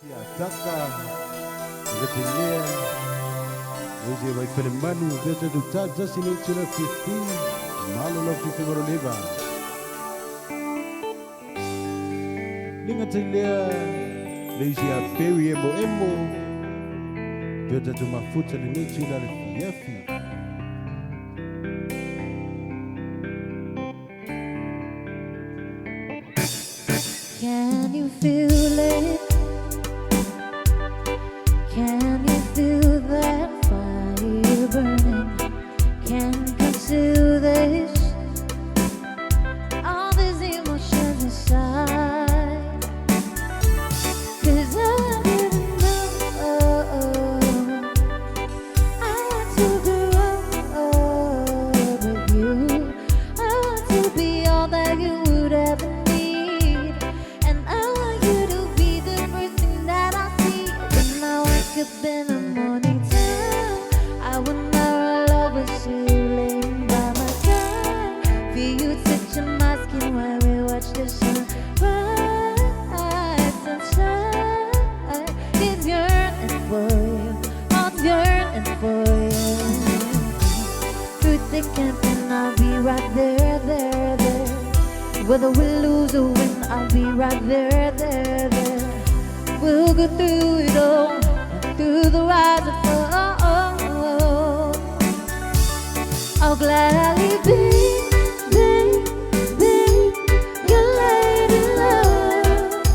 Taka Gatilea Uzi vai Felimanu Vete do Tadza Sinitula Fifi Malula Fifi Varoleva Lingatilea Leisia Peri Emo Emo Vete do Mafuta Linitula Fifi Can you feel it? Can you feel that fire burning? Can't conceal this, all these emotions inside. 'Cause I didn't know I want to grow with you. I want to be all that you would ever need, and I want you to be the first thing that I see when I wake up in the morning time. I would never always see you laying by my side. Feel you touching my skin while we watch the sun rise and shine. It's yearning for you, I'm yearning for you. Through thick and thin, I'll be right there, there, there. Whether we lose or win, I'll be right there, there, there. We'll go through it all, through the rise and fall. I'll gladly be your lady love.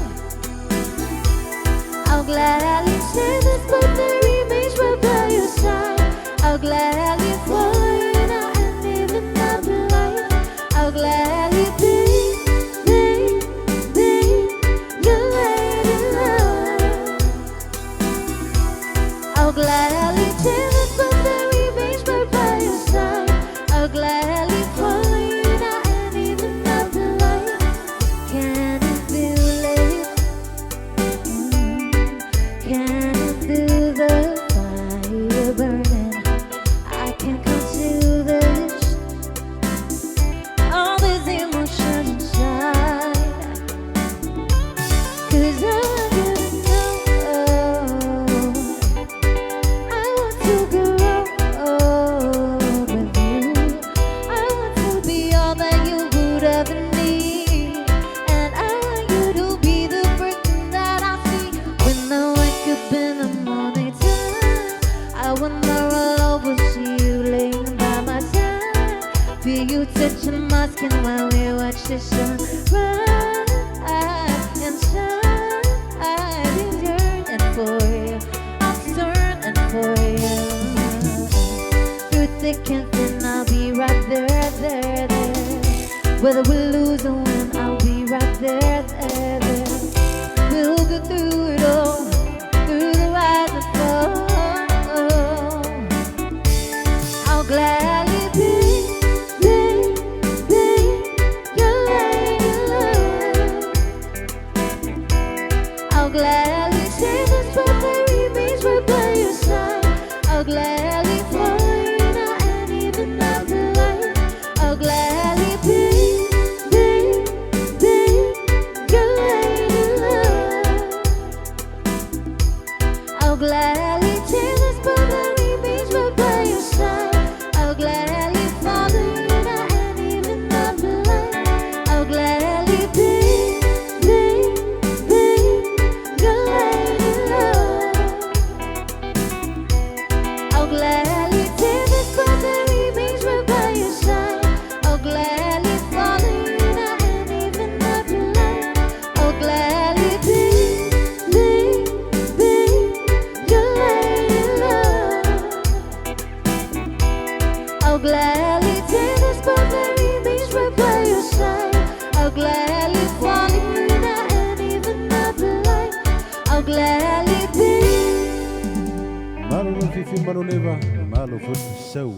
I'll gladly share this birthday image right by your side. I'll gladly follow you now and even after life. I'll gladly be your lady love. I'll gladly share this birthday image right by your side. I'll gladly follow you now and even after life. Can you feel it? Can you feel the fire burning? I can't conceal this, all these emotions inside. 'Cause I didn't know I want to grow with you. I want to be all that you would ever need, and I want you to be the first thing that I see when I wake up in the morning time. I wonder I'll always see you laying by my side. Feel you touching my skin while we watch the sun rise and shine. I'm yearning for you, I'm yearning for you. Through thick and thin, I'll be right there, there, there. Whether we lose or win, I'll be right there, there, there. We'll go through it all, through the rise and fall. I'll gladly be your lady love. I'll gladly share this birthday image right by your side. I'll gladly follow you now and even after life. I'll gladly be your lady love. I'll gladly share this birthday image right by your side. I'll gladly follow you now and even after life. I'll gladly be your lady love. I'll gladly take this birthday image right by your side. I'll gladly follow you now and even after life. I'll gladly be your lady love. I'll gladly take this birthday image right by your side. I'll gladly follow you now and even after life. I'll gladly be Malula Fifi Varoleva Malo Foot Show